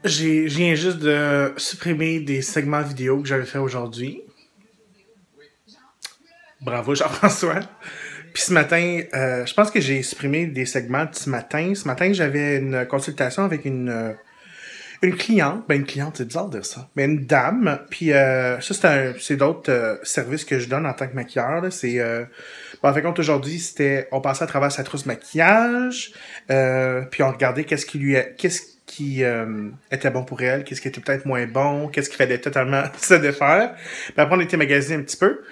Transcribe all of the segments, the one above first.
Je viens juste de supprimer des segments vidéo que j'avais fait aujourd'hui. Bravo Jean-François. Puis ce matin, je pense que j'ai supprimé des segments de ce matin. Ce matin, j'avais une consultation avec une cliente. Ben, une cliente, c'est bizarre de dire ça. Mais une dame. Puis ça, c'est d'autres services que je donne en tant que maquilleur. Là. C'est, en fait, compte aujourd'hui, on passait à travers sa trousse maquillage. Puis on regardait qu'est-ce qui était bon pour elle, qu'est-ce qui était peut-être moins bon, qu'est-ce qu'il fallait totalement se défaire. Puis après, on était magasiné un petit peu.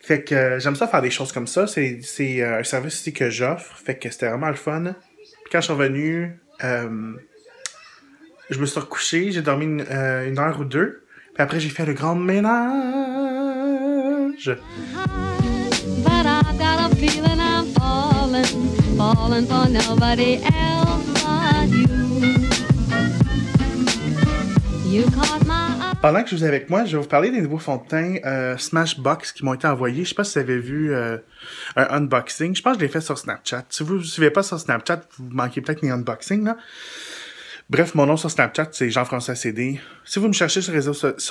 Fait que j'aime ça faire des choses comme ça. C'est un service aussi que j'offre. Fait que c'était vraiment le fun. Puis quand je suis revenu, je me suis recouché, j'ai dormi une heure ou deux. Puis après, j'ai fait le grand ménage. But I've got a feeling I'm falling for nobody else but you. You caught my eye. Pendant que je vous ai avec moi, je vais vous parler des nouveaux fonds de teint Smashbox qui m'ont été envoyés. Je sais pas si vous avez vu un unboxing. Je pense que je l'ai fait sur Snapchat. Si vous ne suivez pas sur Snapchat, vous manquez peut-être mes unboxings, là. Bref, mon nom sur Snapchat, c'est Jean-François CD. Si vous me cherchez sur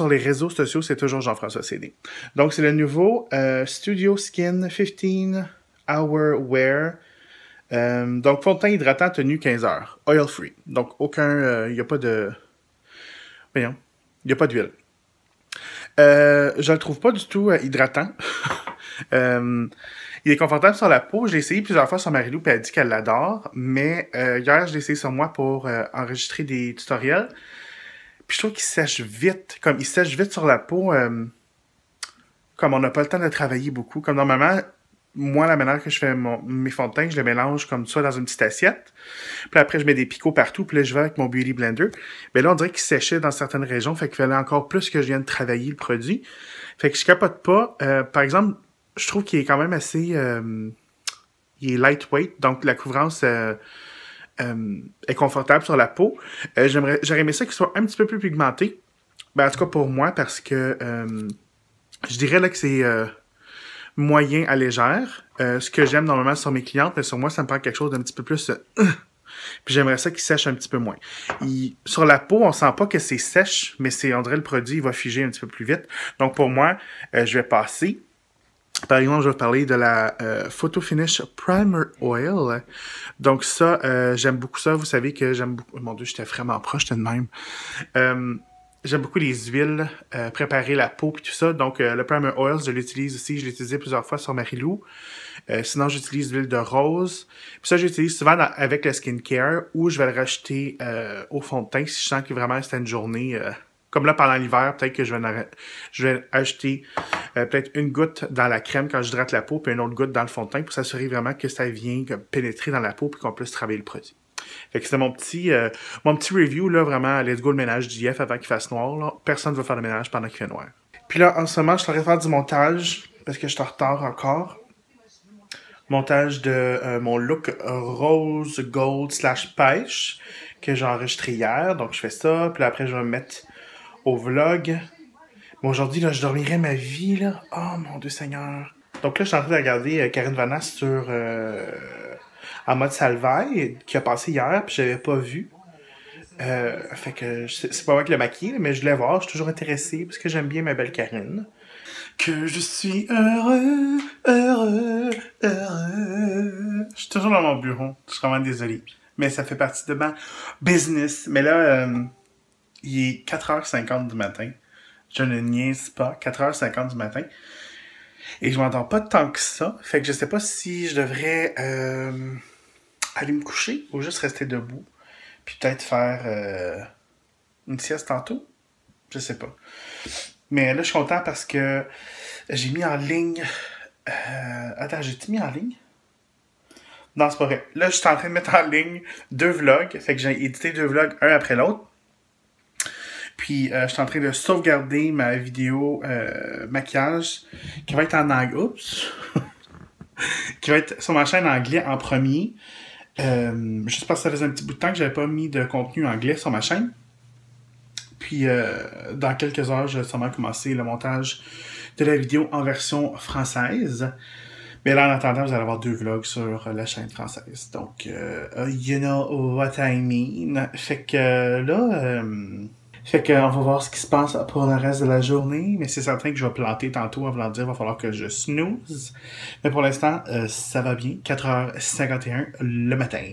les réseaux sociaux, c'est toujours Jean-François CD. Donc, c'est le nouveau Studio Skin 15 Hour Wear. Donc, fond de teint hydratant tenu 15 heures. Oil free. Donc, il n'y a pas de... Voyons. Il n'y a pas d'huile. Je le trouve pas du tout hydratant. Il est confortable sur la peau. Je l'ai essayé plusieurs fois sur Marie-Lou, puis elle dit qu'elle l'adore. Mais hier, je l'ai essayé sur moi pour enregistrer des tutoriels. Puis je trouve qu'il sèche vite. Comme il sèche vite sur la peau, comme on n'a pas le temps de travailler beaucoup. Comme normalement, moi, la manière que je fais mes fonds de teint, je les mélange comme ça dans une petite assiette. Puis après, je mets des picots partout. Puis là, je vais avec mon Beauty Blender. Mais là, on dirait qu'il séchait dans certaines régions. Fait qu'il fallait encore plus que je vienne travailler le produit. Fait que je capote pas. Par exemple, je trouve qu'il est quand même assez... il est lightweight. Donc, la couvrance est confortable sur la peau. J'aurais aimé ça qu'il soit un petit peu plus pigmenté. Ben, en tout cas, pour moi, parce que je dirais là que c'est... moyen à légère. Ce que j'aime normalement sur mes clientes, mais sur moi, ça me prend quelque chose d'un petit peu plus... Puis j'aimerais ça qu'il sèche un petit peu moins. Sur la peau, on sent pas que c'est sèche, mais on dirait le produit, il va figer un petit peu plus vite. Donc pour moi, je vais passer. Par exemple, je vais parler de la Photo Finish Primer Oil. Donc ça, j'aime beaucoup ça. Vous savez que j'aime beaucoup... Mon Dieu, j'étais vraiment proche, j'étais de même. J'aime beaucoup les huiles, préparer la peau et tout ça. Donc, le Primer Oil, je l'utilise aussi. Je l'ai utilisé plusieurs fois sur Marie-Lou. Sinon, j'utilise l'huile de rose. Puis ça, j'utilise souvent avec le skincare ou je vais le rajouter au fond de teint si je sens que vraiment c'était une journée... comme là, pendant l'hiver, peut-être que je vais ajouter peut-être une goutte dans la crème quand j'hydrate la peau puis une autre goutte dans le fond de teint pour s'assurer vraiment que ça vient pénétrer dans la peau puis qu'on puisse travailler le produit. Fait que c'était mon petit review, là, vraiment, let's go le ménage d'IF avant qu'il fasse noir, là. Personne ne va faire le ménage pendant qu'il fait noir. Puis là, en ce moment, je suis en train de faire du montage, parce que je suis en retard encore. Montage de mon look rose gold / pêche, que j'ai enregistré hier. Donc, je fais ça, puis là, après, je vais me mettre au vlog. Bon, aujourd'hui, là, je dormirai ma vie, là. Oh, mon Dieu Seigneur. Donc là, je suis en train de regarder Karine Vanasse sur... en mode Salvaille, qui a passé hier, puis je l'avais pas vu. Fait que c'est pas moi qui l'ai maquillé, mais je voulais voir, je suis toujours intéressé, parce que j'aime bien ma belle Karine. Que je suis heureux. Je suis toujours dans mon bureau, je suis vraiment désolé. Mais ça fait partie de ma business. Mais là, il est 4h50 du matin. Je ne niaise pas, 4h50 du matin. Et je m'endors pas tant que ça. Fait que je sais pas si je devrais aller me coucher ou juste rester debout. Puis peut-être faire une sieste tantôt. Je sais pas. Mais là, je suis content parce que j'ai mis en ligne... Attends, j'ai-tu mis en ligne? Non, c'est pas vrai. Là, je suis en train de mettre en ligne 2 vlogs. Fait que j'ai édité 2 vlogs, un après l'autre. Puis, je suis en train de sauvegarder ma vidéo maquillage qui va être en anglais. Oups! Qui va être sur ma chaîne anglais en premier. Juste parce que ça faisait un petit bout de temps que j'avais pas mis de contenu anglais sur ma chaîne. Puis, dans quelques heures, je vais sûrement commencer le montage de la vidéo en version française. Mais là, en attendant, vous allez avoir 2 vlogs sur la chaîne française. Donc, you know what I mean. Fait que là, fait qu'on va voir ce qui se passe pour le reste de la journée. Mais c'est certain que je vais planter tantôt avant de dire, il va falloir que je snooze. Mais pour l'instant, ça va bien. 4h51 le matin.